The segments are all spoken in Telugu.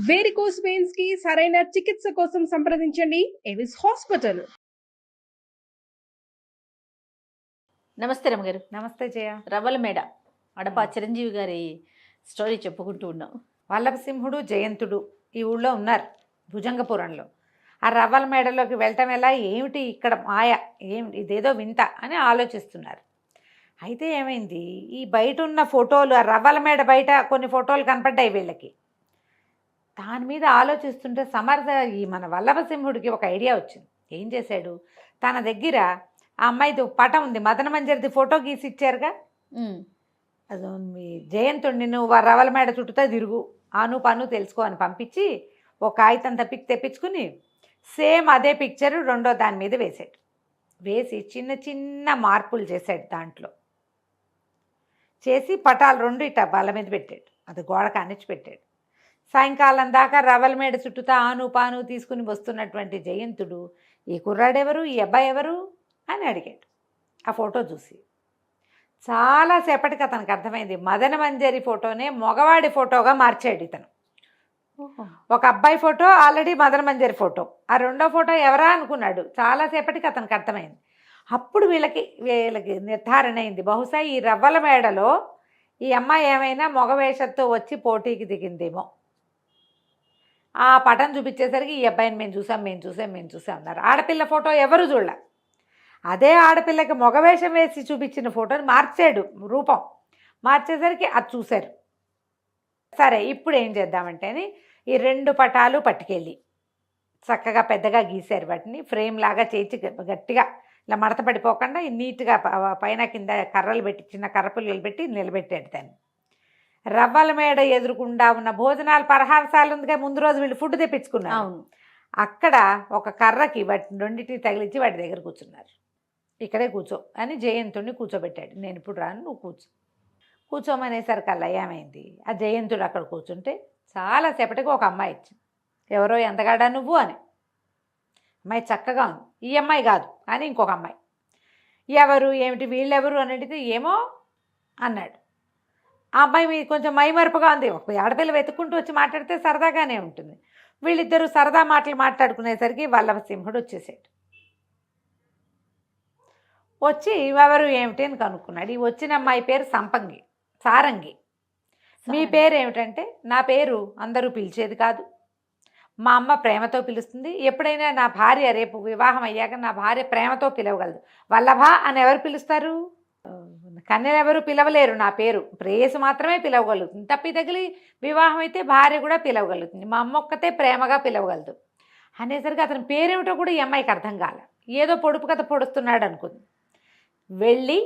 వేరికోస్ వెయిన్స్ కి సరైన చికిత్స కోసం సంప్రదించండి ఎవిస్ హాస్పిటల్. నమస్తే రమగారు. నమస్తే జయ. రవ్వల మేడ అడప చిరంజీవి గారి స్టోరీ చెప్పుకుంటూ ఉన్నాం. వల్లభసింహుడు జయంతుడు ఈ ఊళ్ళో ఉన్నారు భుజంగపురంలో. ఆ రవ్వల మేడలోకి వెళ్ళటం ఎలా, ఏమిటి ఇక్కడ మాయ, ఏమిటి ఇదేదో వింత అని ఆలోచిస్తున్నారు. అయితే ఏమైంది, ఈ బయట ఉన్న ఫోటోలు, ఆ రవ్వల మేడ బయట కొన్ని ఫోటోలు కనపడ్డాయి వీళ్ళకి. దాని మీద ఆలోచిస్తుంటే ఈ మన వల్లభసింహుడికి ఒక ఐడియా వచ్చింది. ఏం చేశాడు, తన దగ్గర ఆ అమ్మాయిది పటం ఉంది, మదన మంజరిది ఫోటో గీసి ఇచ్చారుగా, అది మీ జయంతుడిని నువ్వు రవ్వల మేడ చుట్టూతో తిరుగు, ఆను పను తెలుసుకో అని పంపించి ఒక కాగితం తెప్పించుకుని సేమ్ అదే పిక్చరు రెండో దాని మీద వేసాడు. వేసి చిన్న చిన్న మార్పులు చేశాడు, దాంట్లో చేసి పటాలు రెండు ఇట్ట బల్ల మీద పెట్టాడు, అది గోడ కానిచ్చి పెట్టాడు. సాయంకాలం దాకా రవ్వల మేడ చుట్టూతా ఆను పాను తీసుకుని వస్తున్నటువంటి జయంతుడు ఈ కుర్రాడెవరు, ఈ అబ్బాయి ఎవరు అని అడిగాడు. ఆ ఫోటో చూసి చాలాసేపటికి అతనికి అర్థమైంది, మదన మంజరి ఫోటోనే మగవాడి ఫోటోగా మార్చాడు ఇతను. ఒక అబ్బాయి ఫోటో ఆల్రెడీ మదన మంజరి ఫోటో, ఆ రెండో ఫోటో ఎవరా అనుకున్నాడు. చాలాసేపటికి అతనికి అర్థమైంది. అప్పుడు వీళ్ళకి నిర్ధారణ అయింది, బహుశా ఈ రవ్వల మేడలో ఈ అమ్మాయి ఏమైనా మగవేషంతో వచ్చి పోటీకి దిగిందేమో. ఆ పటం చూపించేసరికి ఈ అబ్బాయిని మేము చూసాం అన్నారు. ఆడపిల్ల ఫోటో ఎవరు చూడలే. అదే ఆడపిల్లకి మగవేషం వేసి చూపించిన ఫోటోని మార్చాడు, రూపం మార్చేసరికి అది చూశారు. సరే ఇప్పుడు ఏం చేద్దామంటే అని ఈ రెండు పటాలు పట్టుకెళ్ళి చక్కగా పెద్దగా గీశారు. వాటిని ఫ్రేమ్ లాగా చేయించి గట్టిగా ఇలా మడత పడిపోకుండా నీట్గా పైన కింద కర్రలు పెట్టి, చిన్న కర్రపుల్లలు పెట్టి నిలబెట్టాడు దాన్ని. రవ్వల మేడ ఎదురుకుండా ఉన్న భోజనాలు పరహారశాల ఉందిగా, ముందు రోజు వీళ్ళు ఫుడ్ తెప్పించుకున్నారు. అక్కడ ఒక కర్రకి వాటి రెండింటిని తగిలించి వాటి దగ్గర కూర్చున్నారు. ఇక్కడే కూర్చో అని జయంతుడిని కూర్చోబెట్టాడు. నేను ఇప్పుడు రాను, నువ్వు కూర్చోమనేసరికల్లా ఏమైంది, ఆ జయంతుడు అక్కడ కూర్చుంటే చాలాసేపటికి ఒక అమ్మాయి ఇచ్చింది. ఎవరో ఎంతగాడా నువ్వు అని. అమ్మాయి చక్కగా ఉంది, ఈ అమ్మాయి కాదు అని ఇంకొక అమ్మాయి. ఎవరు ఏమిటి వీళ్ళెవరు అని అడిగితే ఏమో అన్నాడు. ఆ అమ్మాయి మీద కొంచెం మైమరుపుగా ఉంది. ఒక ఆడపిల్ల వెతుక్కుంటూ వచ్చి మాట్లాడితే సరదాగానే ఉంటుంది. వీళ్ళిద్దరూ సరదా మాటలు మాట్లాడుకునేసరికి వల్లభసింహుడు వచ్చేసాడు. వచ్చి ఎవరు ఏమిటి అని కనుక్కున్నాడు. ఈ వచ్చిన అమ్మాయి పేరు సారంగి. మీ పేరు ఏమిటంటే, నా పేరు అందరూ పిలిచేది కాదు, మా అమ్మ ప్రేమతో పిలుస్తుంది. ఎప్పుడైనా నా భార్య రేపు వివాహం అయ్యాక నా భార్య ప్రేమతో పిలవగలదు. వల్లభ అని ఎవరు పిలుస్తారు, కన్యలు ఎవరు పిలవలేరు. నా పేరు ప్రేయసి మాత్రమే పిలవగలుగుతుంది. తప్పి తగిలి వివాహం అయితే భార్య కూడా పిలవగలుగుతుంది. మా అమ్మ ఒక్కతే ప్రేమగా పిలవగలదు అనేసరికి అతని పేరేమిటో కూడా ఈ అమ్మాయికి అర్థం కాల. ఏదో పొడుపు కథ పొడుస్తున్నాడు అనుకుంది. వెళ్ళి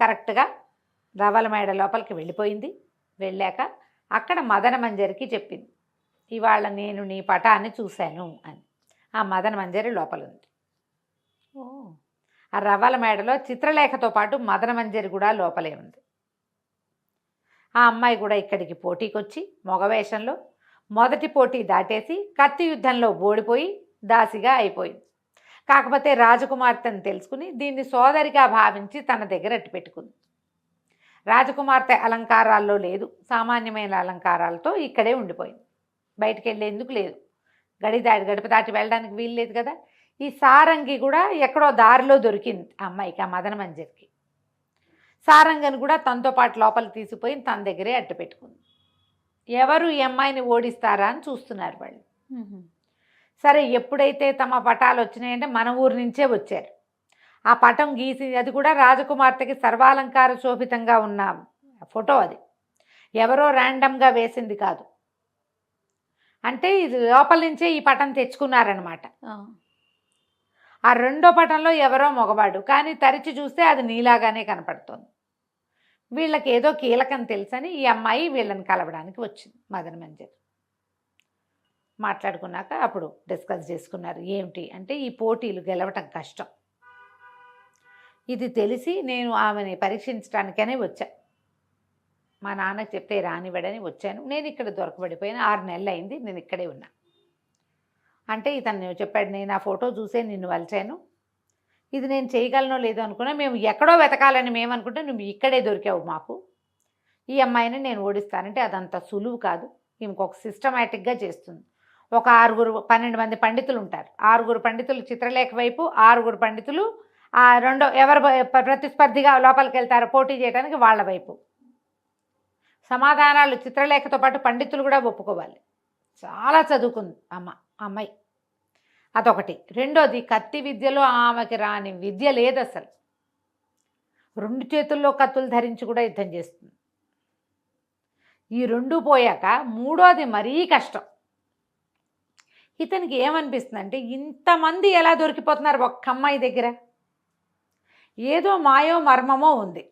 కరెక్ట్గా రవ్వల మేడ లోపలికి వెళ్ళిపోయింది. వెళ్ళాక అక్కడ మదన మంజరికి చెప్పింది, ఇవాళ నేను నీ పటాన్ని చూశాను అని. ఆ మదన మంజరి లోపల ఉంది. ఆ రవ్వల మేడలో చిత్రలేఖతో పాటు మదన మంజరి కూడా లోపలే ఉంది. ఆ అమ్మాయి కూడా ఇక్కడికి పోటీకి వచ్చి మగవేషంలో మొదటి పోటీ దాటేసి కత్తి యుద్ధంలో ఓడిపోయి దాసిగా అయిపోయింది. కాకపోతే రాజకుమార్తెను తెలుసుకుని దీన్ని సోదరిగా భావించి తన దగ్గర అట్టు పెట్టుకుంది. రాజకుమార్తె అలంకారాల్లో లేదు, సామాన్యమైన అలంకారాలతో ఇక్కడే ఉండిపోయింది. బయటికి వెళ్ళేందుకు లేదు, గడప దాటి వెళ్ళడానికి వీలు లేదు కదా. ఈ సారంగి కూడా ఎక్కడో దారిలో దొరికింది ఆ అమ్మాయికి, ఆ మదన మంజరికి. సారంగిని కూడా తనతో పాటు లోపలికి తీసుకుపోయి తన దగ్గరే అట్టు పెట్టుకుంది. ఎవరు ఈ అమ్మాయిని ఓడిస్తారా అని చూస్తున్నారు వాళ్ళు. సరే ఎప్పుడైతే తమ పటాలు వచ్చినాయంటే మన ఊరి నుంచే వచ్చారు. ఆ పటం గీసి, అది కూడా రాజకుమార్తెకి సర్వాలంకార శోభితంగా ఉన్న ఫోటో, అది ఎవరో ర్యాండమ్గా వేసింది కాదు. అంటే ఇది లోపల నుంచే ఈ పటం తెచ్చుకున్నారనమాట. ఆ రెండో పటంలో ఎవరో మగవాడు, కానీ తరిచి చూస్తే అది నీలాగానే కనపడుతోంది. వీళ్ళకి ఏదో కీలకం తెలుసని ఈ అమ్మాయి వీళ్ళని కలవడానికి వచ్చింది. మదన మంజరి మాట్లాడుకున్నాక అప్పుడు డిస్కస్ చేసుకున్నారు. ఏమిటి అంటే, ఈ పోటీలు గెలవటం కష్టం, ఇది తెలిసి నేను ఆమెని పరీక్షించడానికనే వచ్చా. మా నాన్నకి చెప్తే రానివ్వడని వచ్చాను. నేను ఇక్కడ దొరకబడిపోయిన 6 నెలలు అయింది, నేను ఇక్కడే ఉన్నా అంటే ఇతను చెప్పాడు, నేను ఆ ఫోటో చూసే నిన్ను వలిచాను, ఇది నేను చేయగలనో లేదో అనుకున్నా, మేము ఎక్కడో వెతకాలని మేమనుకుంటే నువ్వు ఇక్కడే దొరికావు మాకు, ఈ అమ్మాయిని నేను ఓడిస్తానంటే అదంత సులువు కాదు, ఇంకొక సిస్టమేటిక్గా చేస్తుంది. ఒక 12 మంది పండితులు ఉంటారు. 6 పండితులు చిత్రలేఖ వైపు, 6 పండితులు రెండో ఎవరు ప్రతిస్పర్ధిగా లోపలికి వెళ్తారో పోటీ చేయడానికి వాళ్ళ వైపు. సమాధానాలు చిత్రలేఖతో పాటు పండితులు కూడా ఒప్పుకోవాలి. చాలా చదువుకుంది అమ్మాయి. అదొకటి. రెండోది, కత్తి విద్యలో ఆమెకి రాని విద్య లేదు అసలు. 2 చేతుల్లో కత్తులు ధరించి కూడా యుద్ధం చేస్తుంది. ఈ 2 పోయాక మూడోది మరీ కష్టం. ఇతనికి ఏమనిపిస్తుంది అంటే, ఇంతమంది ఎలా దొరికిపోతున్నారు ఒక్క అమ్మాయి దగ్గర? ఏదో మాయో మర్మమో ఉంది.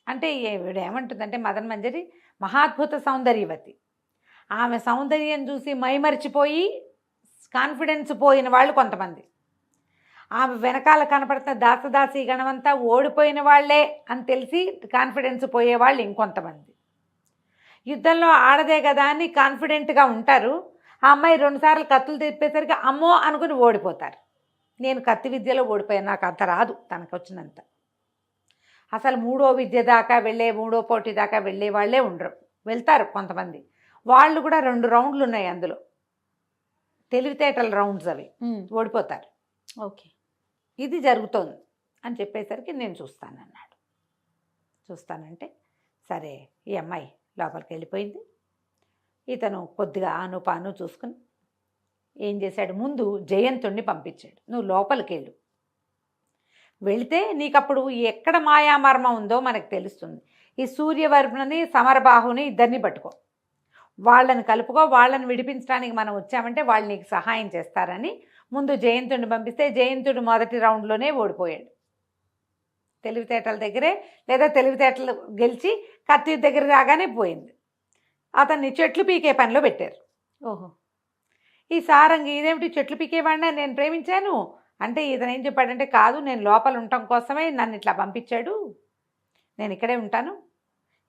అంటే ఈవిడ ఏమంటుందంటే, మదన మంజరి మహాద్భుత సౌందర్యవతి. ఆమె సౌందర్యం చూసి మైమరిచిపోయి కాన్ఫిడెన్స్ పోయిన వాళ్ళు కొంతమంది, ఆమె వెనకాల కనపడుతున్న దాసదాసి గణమంతా ఓడిపోయిన వాళ్ళే అని తెలిసి కాన్ఫిడెన్స్ పోయేవాళ్ళు ఇంకొంతమంది. యుద్ధంలో ఆడదే కదా అని కాన్ఫిడెంట్గా ఉంటారు. ఆ అమ్మాయి 2 సార్లు కత్తులు తిప్పేసరికి అమ్మో అనుకుని ఓడిపోతారు. నేను కత్తి విద్యలో ఓడిపోయాను, నాకు అంత రాదు తనకు వచ్చినంత. అసలు 3వ విద్య దాకా వెళ్ళే, 3వ పోటీ దాకా వెళ్ళే వాళ్ళే ఉండరు. వెళ్తారు కొంతమంది. వాళ్ళు కూడా 2 రౌండ్లు ఉన్నాయి అందులో, తెలివితేటల రౌండ్స్ అవి. ఓడిపోతారు. ఓకే, ఇది జరుగుతోంది అని చెప్పేసరికి నేను చూస్తానన్నాడు. చూస్తానంటే సరే, ఈ అమ్మాయి లోపలికి వెళ్ళిపోయింది. ఇతను కొద్దిగా ఆనుపాను చూసుకుని ఏం చేశాడు, ముందు జయంతుణ్ణి పంపించాడు. నువ్వు లోపలికి వెళ్ళు, వెళితే నీకప్పుడు ఎక్కడ మాయామర్మం ఉందో మనకు తెలుస్తుంది. ఈ సూర్యవర్మని సమరబాహుని ఇద్దరిని పట్టుకో, వాళ్ళని కలుపుకో, వాళ్ళని విడిపించడానికి మనం వచ్చామంటే వాళ్ళు నీకు సహాయం చేస్తారని ముందు జయంతుడిని పంపిస్తే జయంతుడు మొదటి రౌండ్లోనే ఓడిపోయాడు. తెలివితేటల దగ్గరే, లేదా తెలివితేటలు గెలిచి కత్తి దగ్గర రాగానే పోయింది. అతన్ని చెట్లు పీకే పనిలో పెట్టారు. ఓహో, ఈ సారంగి ఇదేమిటి చెట్లు పీకేవాడినా నేను ప్రేమించాను అంటే, ఇతను ఏం చెప్పాడంటే, కాదు నేను లోపల ఉండటం కోసమే నన్ను ఇట్లా పంపించాడు, నేను ఇక్కడే ఉంటాను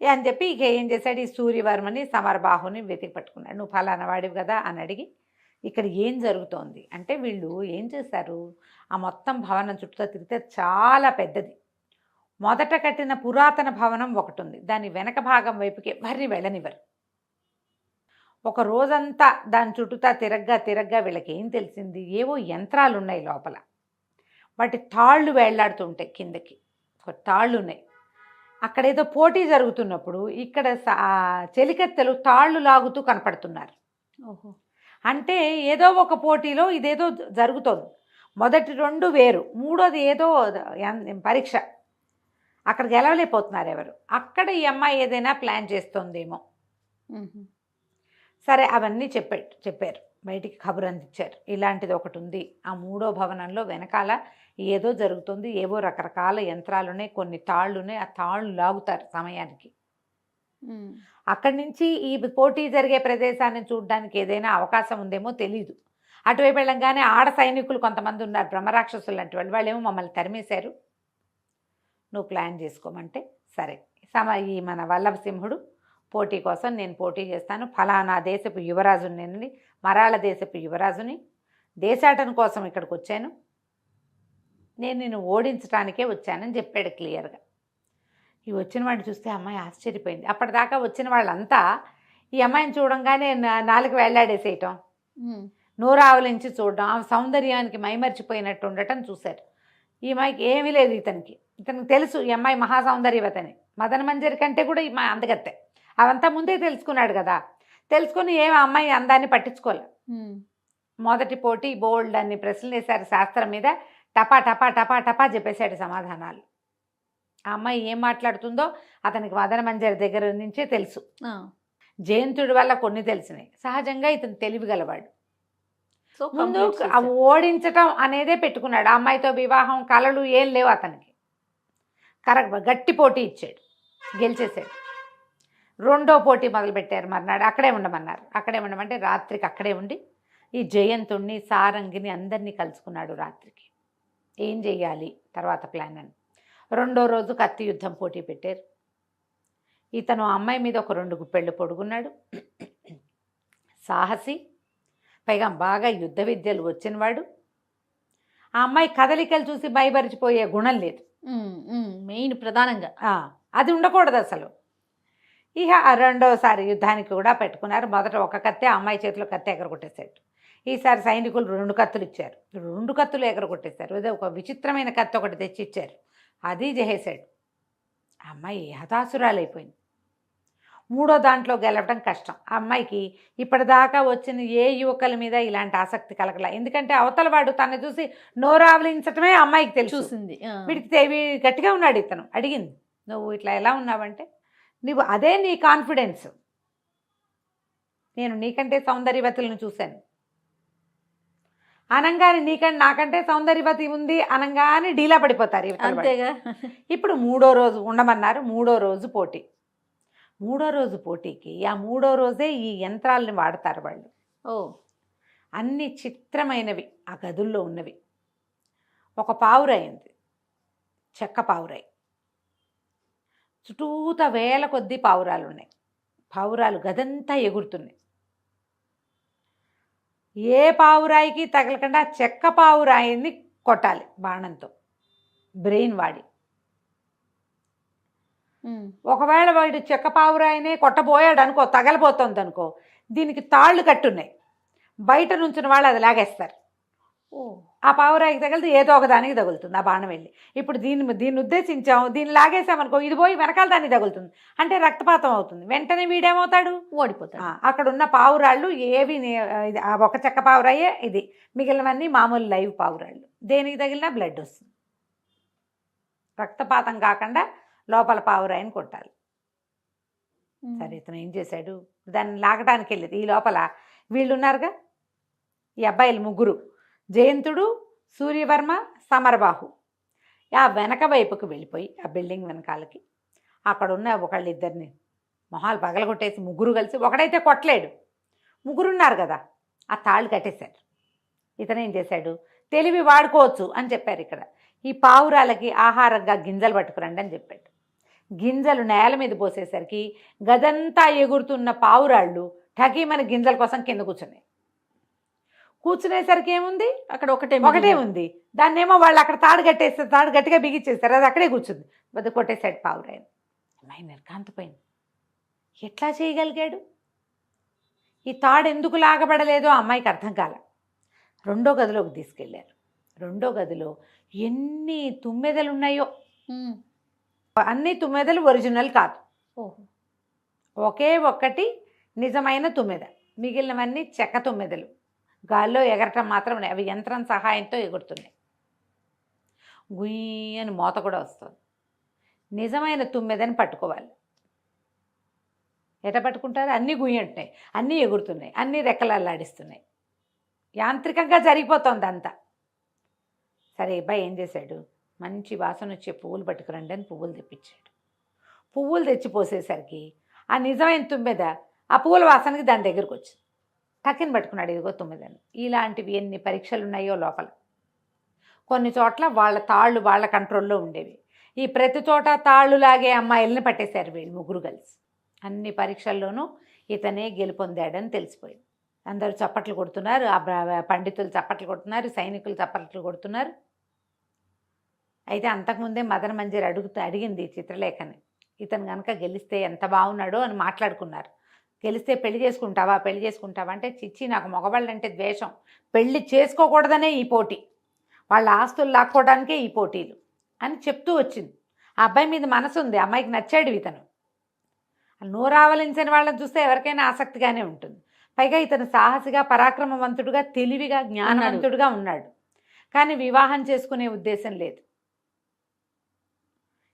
అని చెప్పి ఇక ఏం చేశాడు, ఈ సూర్యవర్మని సమరబాహుని వెతికి పట్టుకున్నాడు. నువ్వు ఫలానా వాడివి కదా అని అడిగి, ఇక్కడ ఏం జరుగుతోంది అంటే, వీళ్ళు ఏం చేశారు, ఆ మొత్తం భవనం చుట్టూ తిరిగితే చాలా పెద్దది. మొదట కట్టిన పురాతన భవనం ఒకటి ఉంది, దాని వెనక భాగం వైపుకి ఎవరిని వెళ్ళనివ్వరు. ఒక రోజంతా దాని చుట్టూతా తిరగ్గా వీళ్ళకి ఏం తెలిసింది, ఏవో యంత్రాలు ఉన్నాయి లోపల, వాటి తాళ్ళు వేళ్లాడుతుంటాయి కిందకి, ఒక తాళ్ళు ఉన్నాయి. అక్కడేదో పోటీ జరుగుతున్నప్పుడు ఇక్కడ చెలికత్తెలు తాళ్ళు లాగుతూ కనపడుతున్నారు. ఓహో, అంటే ఏదో ఒక పోటీలో ఇదేదో జరుగుతోంది. మొదటి 2 వేరు, మూడోది ఏదో పరీక్ష. అక్కడ గెలవలేకపోతున్నారు ఎవరు. అక్కడ ఈ అమ్మాయి ఏదైనా ప్లాన్ చేస్తోందేమో. సరే, అవన్నీ చెప్పారు, బయటికి కబురు అందించారు. ఇలాంటిది ఒకటి ఉంది, ఆ 3వ భవనంలో వెనకాల ఏదో జరుగుతుంది, ఏవో రకరకాల యంత్రాలున్నాయి, కొన్ని తాళ్ళున్నాయి, ఆ తాళ్ళు లాగుతారు సమయానికి. అక్కడి నుంచి ఈ పోటీ జరిగే ప్రదేశాన్ని చూడడానికి ఏదైనా అవకాశం ఉందేమో తెలీదు. అటువైపు వెళ్ళంగానే ఆడ సైనికులు కొంతమంది ఉన్నారు, బ్రహ్మరాక్షసులు లాంటి వాళ్ళు, వాళ్ళేమో మమ్మల్ని తరిమేశారు, నువ్వు ప్లాన్ చేసుకోమంటే సరే. ఈ మన వల్లభసింహుడు పోటీ కోసం నేను పోటీ చేస్తాను, ఫలానా దేశపు యువరాజుని, నేను మరాళ దేశపు యువరాజుని, దేశాటన కోసం ఇక్కడికి వచ్చాను, నేను నిన్ను ఓడించడానికే వచ్చానని చెప్పాడు క్లియర్గా. ఈ వచ్చిన వాడిని చూస్తే అమ్మాయి ఆశ్చర్యపోయింది. అప్పటిదాకా వచ్చిన వాళ్ళంతా ఈ అమ్మాయిని చూడంగానే నాలుగు వేళ్లాడేసేయటం, నోరావలించి చూడడం, ఆమె సౌందర్యానికి మైమర్చిపోయినట్టు ఉండటం చూశారు. ఈ అమ్మాయికి ఏమీ లేదు, ఇతనికి తెలుసు ఈ అమ్మాయి మహాసౌందర్యవతని. మదన మంజరి కంటే కూడా ఈ అమ్మాయి అందగత్తే, అవంతా ముందే తెలుసుకున్నాడు కదా. తెలుసుకుని ఏమి అమ్మాయి అందాన్ని పట్టించుకోలే. మొదటి పోటీ బోల్డ్ అన్ని ప్రశ్నలు వేశారు శాస్త్రం మీద, టపా టపా టపా టపా చెప్పేశాడు సమాధానాలు. ఆ అమ్మాయి ఏం మాట్లాడుతుందో అతనికి మదన మంజరి దగ్గర నుంచే తెలుసు. జయంతుడి వల్ల కొన్ని తెలిసినాయి. సహజంగా ఇతను తెలివిగలవాడు. ముందు ఓడించటం అనేదే పెట్టుకున్నాడు. ఆ అమ్మాయితో వివాహం కలలు ఏం లేవు అతనికి. కరెక్ట్, గట్టి పోటీ ఇచ్చాడు, గెలిచేసాడు. రెండో పోటీ మొదలుపెట్టారు. మర్నాడు అక్కడే ఉండమన్నారు. అక్కడే ఉండమంటే రాత్రికి అక్కడే ఉండి ఈ జయంతుణ్ణి సారంగిని అందరినీ కలుసుకున్నాడు రాత్రికి. ఏం చెయ్యాలి తర్వాత ప్లాన్ అని. రెండో రోజు కత్తి యుద్ధం పోటీ పెట్టారు. ఇతను అమ్మాయి మీద ఒక 2 గుప్పెళ్ళు పొడుగున్నాడు, సాహసి, పైగా బాగా యుద్ధ విద్యలు వచ్చినవాడు. ఆ అమ్మాయి కదలికలు చూసి భయపరిచిపోయే గుణం లేదు, మెయిన్ ప్రధానంగా అది ఉండకూడదు అసలు. ఇక ఆ రెండోసారి యుద్ధానికి కూడా పెట్టుకున్నారు. మొదట ఒక కత్తి, ఆ అమ్మాయి చేతిలో కత్తి ఎగరగొట్టేశాడు. ఈసారి సైనికులు 2 కత్తులు ఇచ్చారు. 2 కత్తులు ఎగరగొట్టేశారు. అదే ఒక విచిత్రమైన కత్తి ఒకటి తెచ్చి ఇచ్చారు. అది చేసేశాడు. ఆ అమ్మాయి హతాసురాలైపోయింది. మూడో దాంట్లో గెలవడం కష్టం. ఆ అమ్మాయికి ఇప్పటిదాకా వచ్చిన ఏ యువకుల మీద ఇలాంటి ఆసక్తి కలగల. ఎందుకంటే అవతల వాడు తను చూసి నోరావలించటమే అమ్మాయికి తెలుసు. చూసింది. వీడికి గట్టిగా ఉన్నాడు. ఇతను అడిగింది, నువ్వు ఇట్లా ఎలా ఉన్నావంటే, నువ్వు అదే నీ కాన్ఫిడెన్స్. నేను నీకంటే సౌందర్యవతులను చూశాను అనంగానే, నీకంటే నాకంటే సౌందర్యవతి ఉంది అనంగానే డీలా పడిపోతారు ఇవతల వాళ్ళు. అంతేగా. ఇప్పుడు 3వ రోజు ఉండమన్నారు. 3వ రోజు పోటీ. 3వ రోజు పోటీకి ఆ 3వ రోజే ఈ యంత్రాలని వాడతారు వాళ్ళు. ఓ. అన్ని చిత్రమైనవి ఆ గదుల్లో ఉన్నవి. ఒక పావురాయి ఉంది, చెక్క పావురాయి. చుట్టూత వేల కొద్దీ పావురాలు ఉన్నాయి. పావురాలు గదంతా ఎగురుతున్నాయి. ఏ పావురాయికి తగలకుండా చెక్క పావురాయిని కొట్టాలి బాణంతో, బ్రెయిన్ వాడి. ఒకవేళ వాడు చెక్క పావురాయినే కొట్టబోయాడు అనుకో, తగలబోతోంది అనుకో, దీనికి తాళ్ళు కట్టున్నాయి. బయట నుంచిన వాళ్ళు అది లాగేస్తారు. ఓ. ఆ పావురాయికి తగిలితే ఏదో ఒక దానికి తగులుతుంది ఆ బాణం వెళ్ళి. ఇప్పుడు దీన్ని ఉద్దేశించాం, దీన్ని లాగేసామనుకో, ఇది పోయి వెనకాల దానికి తగులుతుంది, అంటే రక్తపాతం అవుతుంది. వెంటనే వీడేమవుతాడు, ఓడిపోతాడు. అక్కడ ఉన్న పావురాళ్ళు ఏవి ఒక చెక్క పావురాయే ఇది, మిగిలినవన్నీ మామూలు లైవ్ పావురాళ్ళు. దేనికి తగిలినా బ్లడ్ వస్తుంది. రక్తపాతం కాకుండా లోపల పావురాయిని కొట్టాలి. సరే, ఇతను ఏం చేశాడు, దాన్ని లాగడానికి వెళ్ళేది. ఈ లోపల వీళ్ళు ఉన్నారుగా, ఈ అబ్బాయిలు 3, జయంతుడు, సూర్యవర్మ, సమరబాహు. ఆ వెనక వైపుకు వెళ్ళిపోయి ఆ బిల్డింగ్ వెనకాలకి అక్కడ ఉన్న ఒకళ్ళిద్దరిని మొహాలు పగలగొట్టేసి 3 కలిసి, ఒకడైతే కొట్టలేడు, 3 ఉన్నారు కదా, ఆ తాళ్ళు కట్టేశారు. ఇతను ఏం చేశాడు, తెలివి వాడుకోవచ్చు అని చెప్పారు. ఇక్కడ ఈ పావురాలకి ఆహారంగా గింజలు పట్టుకురండి అని చెప్పాడు. గింజలు నేల మీద పోసేసరికి గదంతా ఎగురుతున్న పావురాళ్ళు ఠకీమని గింజల కోసం కింద కూర్చున్నాయి. కూర్చునేసరికి ఏముంది, అక్కడ ఒకటే ఉంది. దాన్నేమో వాళ్ళు అక్కడ తాడు కట్టేస్తారు, తాడు గట్టిగా బిగించేస్తారు, అది అక్కడే కూర్చుంది. వద్ద కొట్టేశాడు పావురాయని. అమ్మాయి నిర్కాంతపోయింది. ఎట్లా చేయగలిగాడు, ఈ తాడు ఎందుకు లాగబడలేదో అమ్మాయికి అర్థం కాల. 2వ గదిలోకి తీసుకెళ్ళారు. 2వ గదిలో ఎన్ని తుమ్మెదలు ఉన్నాయో. అన్ని తుమ్మెదలు ఒరిజినల్ కాదు, ఒకే ఒక్కటి నిజమైన తుమ్మెద, మిగిలినవన్నీ చెక్క తుమ్మెదలు. గాల్లో ఎగరటం మాత్రం అవి యంత్రం సహాయంతో ఎగురుతున్నాయి. గుయ్యి అని మోత కూడా వస్తుంది. నిజమైన తుమ్మెదని పట్టుకోవాలి. ఎట పట్టుకుంటారు, అన్నీ గుయ్యి అంటున్నాయి, అన్నీ ఎగురుతున్నాయి, అన్నీ రెక్కలు అల్లాడిస్తున్నాయి. యాంత్రికంగా జరిగిపోతుంది అంతా. సరే, అబ్బాయి ఏం చేశాడు, మంచి వాసన వచ్చే పువ్వులు పట్టుకురండి అని పువ్వులు తెప్పించాడు. పువ్వులు తెచ్చిపోసేసరికి ఆ నిజమైన తుమ్మెద ఆ పువ్వుల వాసనకి దాని దగ్గరకు వచ్చింది. టక్కిని పట్టుకున్నాడు, ఇదిగో తుమ్మెదని. ఇలాంటివి ఎన్ని పరీక్షలు ఉన్నాయో లోపల. కొన్ని చోట్ల వాళ్ళ తాళ్ళు వాళ్ళ కంట్రోల్లో ఉండేవి. ఈ ప్రతి చోట తాళ్ళు లాగే అమ్మాయిల్ని పట్టేశారు వీళ్ళు 3 కలిసి. అన్ని పరీక్షల్లోనూ ఇతనే గెలుపొందాడని తెలిసిపోయింది. అందరూ చప్పట్లు కొడుతున్నారు, ఆ పండితులు చప్పట్లు కొడుతున్నారు, సైనికులు చప్పట్లు కొడుతున్నారు. అయితే అంతకుముందే మదన మంజరి అడిగింది చిత్రలేఖని, ఇతను కనుక గెలిస్తే ఎంత బాగున్నాడో అని మాట్లాడుకున్నారు. గెలిస్తే పెళ్లి చేసుకుంటావా అంటే, చిచ్చి నాకు మగవాళ్ళంటే ద్వేషం, పెళ్లి చేసుకోకూడదనే ఈ పోటీ, వాళ్ళ ఆస్తులు లాక్కోవడానికే ఈ పోటీలు అని చెప్తూ వచ్చింది. ఆ అబ్బాయి మీద మనసు ఉంది, అమ్మాయికి నచ్చాడు ఇతను. నోరావలించిన వాళ్ళని చూస్తే ఎవరికైనా ఆసక్తిగానే ఉంటుంది. పైగా ఇతను సాహసిగా, పరాక్రమవంతుడుగా, తెలివిగా, జ్ఞానవంతుడుగా ఉన్నాడు. కానీ వివాహం చేసుకునే ఉద్దేశం లేదు.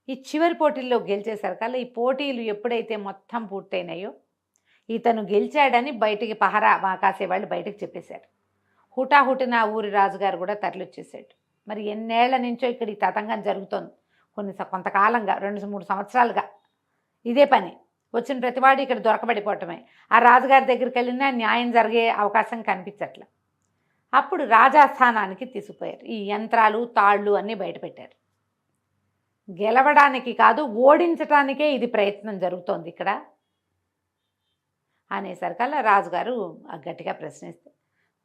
ఈ చివరి పోటీల్లో గెలిచేసరికల్లా ఈ పోటీలు ఎప్పుడైతే మొత్తం పూర్తయినాయో, ఇతను గెలిచాడని బయటికి పహరా కాసేవాళ్ళు బయటకు చెప్పేశారు. హుటాహుటిన ఊరి రాజుగారు కూడా తరలిచ్చేసాడు. మరి ఎన్నేళ్ల నుంచో ఇక్కడ ఈ తతంగం జరుగుతోంది. కొంతకాలంగా 2-3 సంవత్సరాలుగా ఇదే పని. వచ్చిన ప్రతివాడు ఇక్కడ దొరకబడిపోవటమే. ఆ రాజుగారి దగ్గరికి వెళ్ళినా న్యాయం జరిగే అవకాశం కనిపించట్ల. అప్పుడు రాజాస్థానానికి తీసుకుపోయారు. ఈ యంత్రాలు, తాళ్ళు అన్నీ బయటపెట్టారు. గెలవడానికి కాదు, ఓడించటానికే ఇది ప్రయత్నం జరుగుతోంది ఇక్కడ అనేసరికల్లా రాజుగారు గట్టిగా ప్రశ్నిస్తే,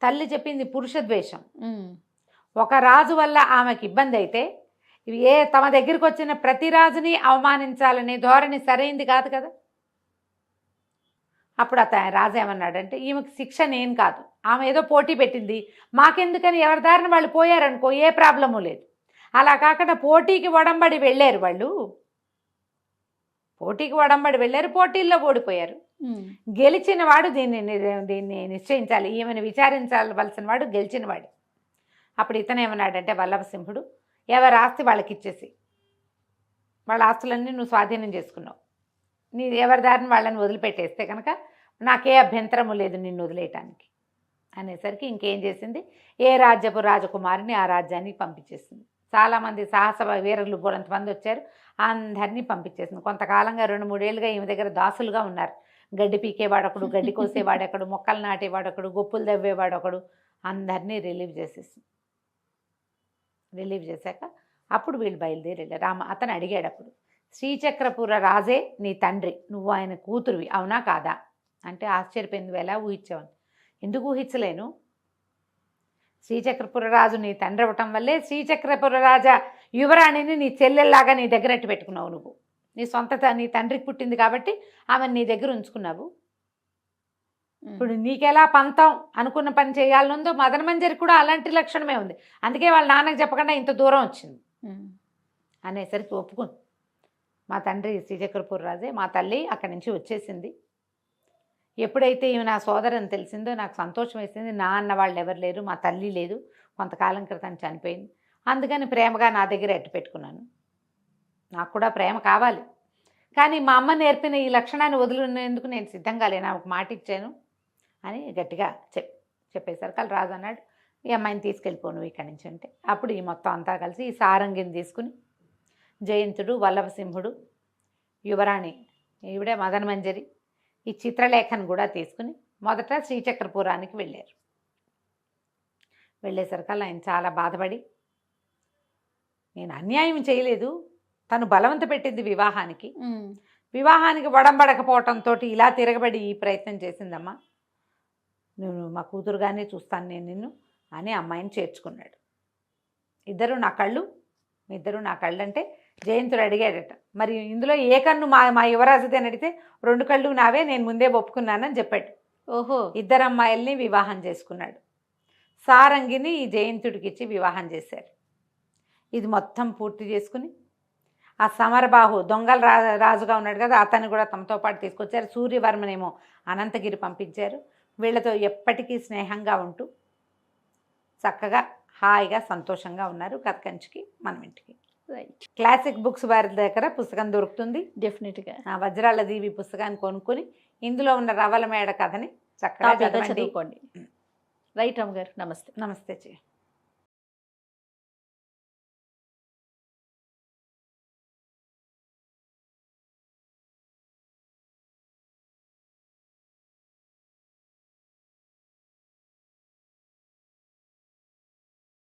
తల్లి చెప్పింది పురుష ద్వేషం. ఒక రాజు వల్ల ఆమెకి ఇబ్బంది అయితే తమ దగ్గరికి వచ్చిన ప్రతి రాజుని అవమానించాలనే ధోరణి సరైంది కాదు కదా. అప్పుడు రాజు ఏమన్నాడంటే ఈమెకి శిక్ష నేను కాదు, ఆమె ఏదో పోటీ పెట్టింది, మాకెందుకని ఎవరి దారిని వాళ్ళు పోయారనుకో ఏ ప్రాబ్లము లేదు. అలా కాకుండా పోటీకి ఒడంబడి వెళ్ళారు వాళ్ళు, పోటీకి ఒడంబడి వెళ్ళారు, పోటీల్లో ఓడిపోయారు. గెలిచిన వాడు దీన్ని నిశ్చయించాలి, ఈమెను విచారించవలసిన వాడు గెలిచిన వాడు. అప్పుడు ఇతను ఏమన్నాడంటే వల్లభసింహుడు, ఎవరి ఆస్తి వాళ్ళకి ఇచ్చేసి, వాళ్ళ ఆస్తులన్నీ నువ్వు స్వాధీనం చేసుకున్నావు, నీ ఎవరి దారిని వాళ్ళని వదిలిపెట్టేస్తే కనుక నాకే అభ్యంతరము లేదు నిన్ను వదిలేయటానికి అనేసరికి ఇంకేం చేసింది, ఏ రాజ్యపు రాజకుమారిని ఆ రాజ్యానికి పంపించేసింది. చాలామంది సాహస వీరులు బోలంతమంది వచ్చారు, అందరినీ పంపించేసింది. కొంతకాలంగా 2-3 ఏళ్ళుగా ఈమె దగ్గర దాసులుగా ఉన్నారు. గడ్డి పీకేవాడొకడు, గడ్డి కోసేవాడొకడు, మొక్కలు నాటేవాడొకడు, గొప్పులు దవ్వేవాడొకడు, అందరినీ రిలీవ్ చేసేసింది. రిలీవ్ చేశాక అప్పుడు వీళ్ళు బయలుదేరి అతను అడిగాడు అప్పుడు, శ్రీచక్రపుర రాజే నీ తండ్రి, నువ్వు ఆయన కూతురువి అవునా కాదా అంటే ఆశ్చర్యపోయింది. ఎలా ఊహించావని, ఎందుకు ఊహించలేను, శ్రీచక్రపుర రాజు నీ తండ్రి అవ్వటం వల్లే శ్రీచక్రపుర రాజా యువరాణిని నీ చెల్లెల్లాగా నీ దగ్గర అట్టి పెట్టుకున్నావు. నువ్వు నీ తండ్రికి పుట్టింది కాబట్టి ఆమెను నీ దగ్గర ఉంచుకున్నావు. ఇప్పుడు నీకెలా పంతం అనుకున్న పని చేయాలనుందో మదన మంజరి కూడా అలాంటి లక్షణమే ఉంది, అందుకే వాళ్ళ నాన్నకు చెప్పకుండా ఇంత దూరం వచ్చింది అనేసరికి ఒప్పుకుంది. మా తండ్రి శ్రీచక్రపుర రాజే, మా తల్లి అక్కడి నుంచి వచ్చేసింది. ఎప్పుడైతే ఈమె నా సోదరని తెలిసిందో నాకు సంతోషం వేసింది. నా అన్న వాళ్ళు ఎవరు లేరు, మా తల్లి లేదు, కొంతకాలం క్రితం చనిపోయింది, అందుకని ప్రేమగా నా దగ్గర ఎట్టు పెట్టుకున్నాను. నాకు కూడా ప్రేమ కావాలి, కానీ మా అమ్మ నేర్పిన ఈ లక్షణాన్ని వదిలినందుకు నేను సిద్ధంగా లేను, ఒక మాట ఇచ్చాను అని గట్టిగా చెప్పేసరికి వాళ్ళు రాజు అన్నాడు, ఈ అమ్మాయిని తీసుకెళ్ళిపోను ఇక్కడి నుంచి అంటే. అప్పుడు ఈ మొత్తం అంతా కలిసి ఈ సారంగిని తీసుకుని జయంతుడు, వల్లభసింహుడు, యువరాణి ఈవిడే మదన మంజరి, ఈ చిత్రలేఖను కూడా తీసుకుని మొదట శ్రీచక్రపురానికి వెళ్ళారు. వెళ్ళేసరికల్లా ఆయన చాలా బాధపడి, నేను అన్యాయం చేయలేదు, తను బలవంత పెట్టింది వివాహానికి ఒడంబడకపోవటంతో ఇలా తిరగబడి ఈ ప్రయత్నం చేసిందమ్మా, నువ్వు మా కూతురుగానే చూస్తాను నేను నిన్ను అని అమ్మాయిని చేర్చుకున్నాడు. ఇద్దరు నా కళ్ళు అంటే జయంతుడు అడిగాడట, మరి ఇందులో ఏ కన్ను మా యువరాజుది అని అడిగితే 2 కళ్ళు నావే, నేను ముందే ఒప్పుకున్నానని చెప్పాడు. ఓహో, 2 అమ్మాయిల్ని వివాహం చేసుకున్నాడు. సారంగిని ఈ జయంతుడికి ఇచ్చి వివాహం చేశారు. ఇది మొత్తం పూర్తి చేసుకుని ఆ సమరబాహు దొంగల రాజుగా ఉన్నాడు కదా, అతన్ని కూడా తమతో పాటు తీసుకొచ్చారు. సూర్యవర్మనేమో అనంతగిరి పంపించారు. వీళ్ళతో ఎప్పటికీ స్నేహంగా ఉంటూ చక్కగా హాయిగా సంతోషంగా ఉన్నారు. కథ కంచికి మనం ఇంటికి. రైట్. క్లాసిక్ బుక్స్ వారి దగ్గర పుస్తకం దొరుకుతుంది. డెఫినెట్గా వజ్రాల దీవి పుస్తకాన్ని కొనుక్కొని ఇందులో ఉన్న రవల మేడ కథని చక్కగా చదువుకోండి. రైట్ అమ్మగారు, నమస్తే. నమస్తే చెయ్యి.